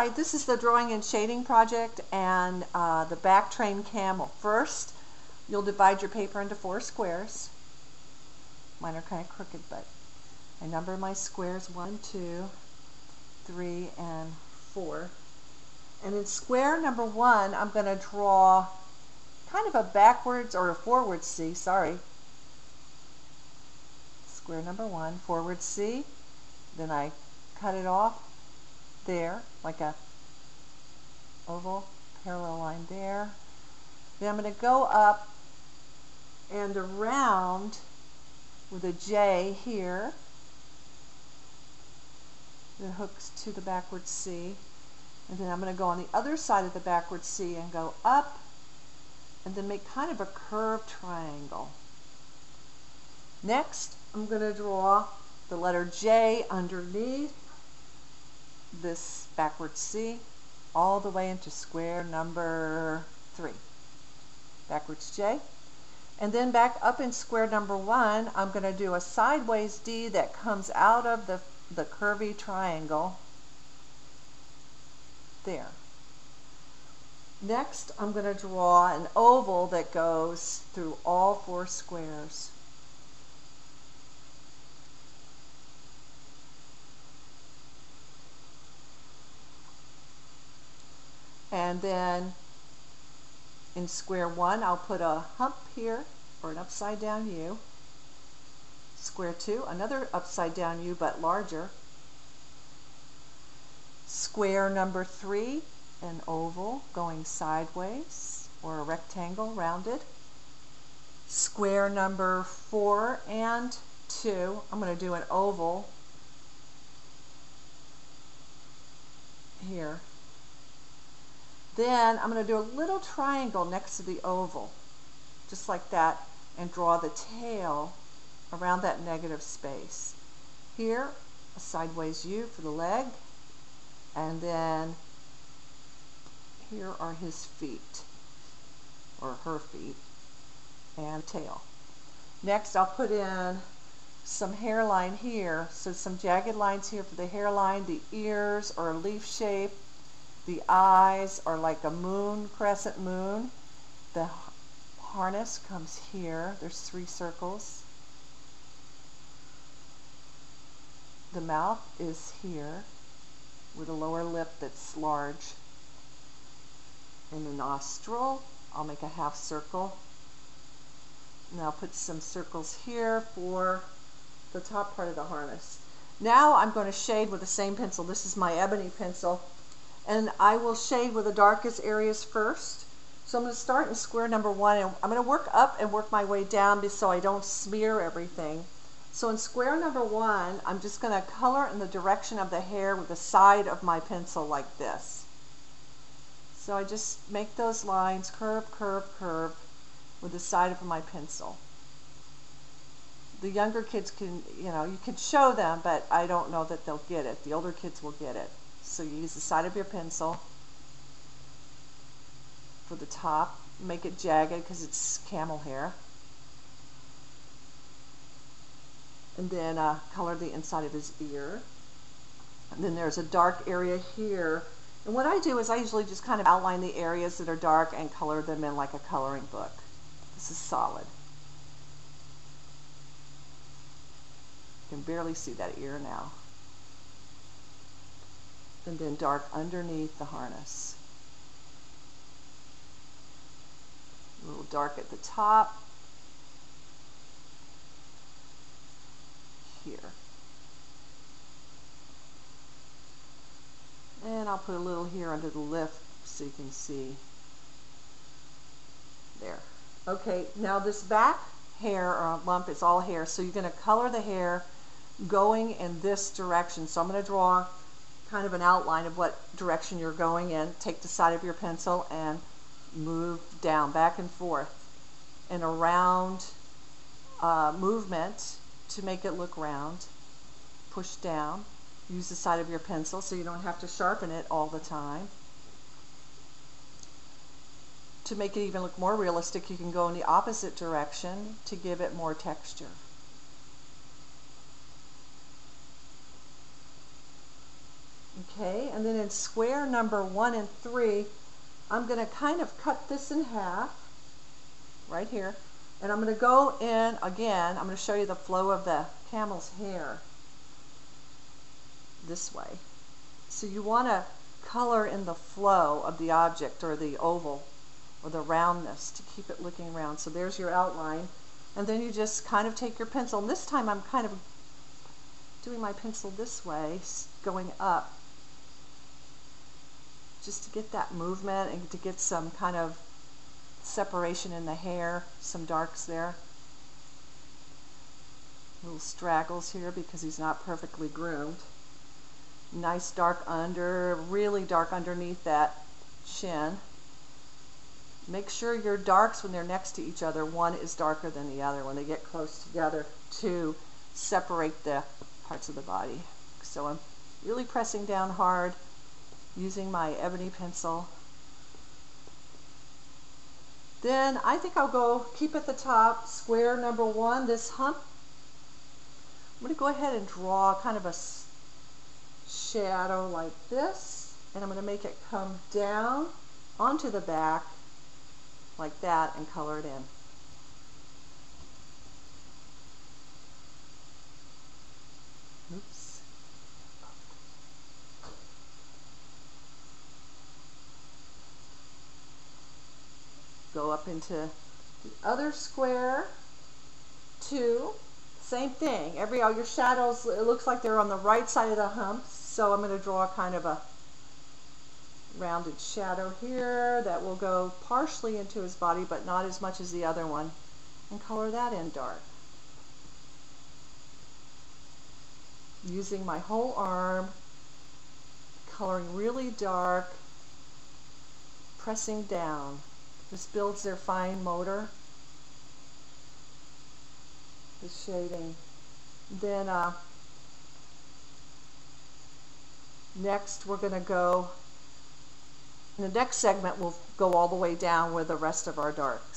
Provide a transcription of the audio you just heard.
Hi, this is the drawing and shading project and the back train camel. First, you'll divide your paper into 4 squares. Mine are kind of crooked, but I number my squares 1, 2, 3, and 4. And in square number 1, I'm going to draw kind of a backwards or a forward C, sorry. Square number 1, forward C. Then I cut it off there, like a oval, parallel line there. Then I'm going to go up and around with a J here that hooks to the backward C. And then I'm going to go on the other side of the backward C and go up and then make kind of a curved triangle. Next, I'm going to draw the letter J underneath this backward C all the way into square number 3. Backwards J. And then back up in square number 1, I'm going to do a sideways D that comes out of the curvy triangle there. Next, I'm going to draw an oval that goes through all 4 squares. And then in square 1, I'll put a hump here, or an upside down U. Square 2, another upside down U, but larger. Square number 3, an oval going sideways, or a rectangle rounded. Square number 4 and 2, I'm going to do an oval here. Then I'm going to do a little triangle next to the oval, just like that, and draw the tail around that negative space. Here, a sideways U for the leg, and then here are his feet, or her feet, and tail. Next, I'll put in some hairline here, so some jagged lines here for the hairline, the ears or a leaf shape. The eyes are like a moon, crescent moon. The harness comes here. There's 3 circles. The mouth is here with a lower lip that's large. In the nostril, I'll make a half circle. And I'll put some circles here for the top part of the harness. Now I'm going to shade with the same pencil. This is my ebony pencil. And I will shade with the darkest areas first. So I'm going to start in square number 1, and I'm going to work up and work my way down so I don't smear everything. So in square number 1, I'm just going to color in the direction of the hair with the side of my pencil like this. So I just make those lines, curve, curve, curve, with the side of my pencil. The younger kids can, you can show them, but I don't know that they'll get it. The older kids will get it. So you use the side of your pencil for the top. Make it jagged because it's camel hair. And then color the inside of his ear. And then there's a dark area here. And what I do is I usually just kind of outline the areas that are dark and color them in like a coloring book. This is solid. You can barely see that ear now. And then dark underneath the harness. A little dark at the top. Here. And I'll put a little here under the lift so you can see. There. Okay, now this back hair or lump is all hair, so you're going to color the hair going in this direction. So I'm going to draw kind of an outline of what direction you're going in. Take the side of your pencil and move down, back and forth, and a round movement to make it look round. Push down. Use the side of your pencil so you don't have to sharpen it all the time. To make it even look more realistic, you can go in the opposite direction to give it more texture. Okay, and then in square number 1 and 3, I'm going to kind of cut this in half right here, and I'm going to go in again. I'm going to show you the flow of the camel's hair this way. So you want to color in the flow of the object, or the oval, or the roundness, to keep it looking round. So there's your outline, and then you just kind of take your pencil, and this time I'm kind of doing my pencil this way, going up, just to get that movement and to get some kind of separation in the hair, some darks there. Little straggles here because he's not perfectly groomed. Nice dark under, really dark underneath that chin. Make sure your darks, when they're next to each other, one is darker than the other when they get close together, to separate the parts of the body. So I'm really pressing down hard using my ebony pencil. Then I think I'll go keep at the top, square number 1, this hump. I'm going to go ahead and draw kind of a shadow like this, and I'm going to make it come down onto the back like that and color it in. Oops. Go up into the other square, 2, same thing. All your shadows, it looks like they're on the right side of the humps, so I'm going to draw kind of a rounded shadow here that will go partially into his body, but not as much as the other one, and color that in dark. Using my whole arm, coloring really dark, pressing down. This builds their fine motor, the shading. Then next we're going to go, in the next segment we'll go all the way down with the rest of our darks.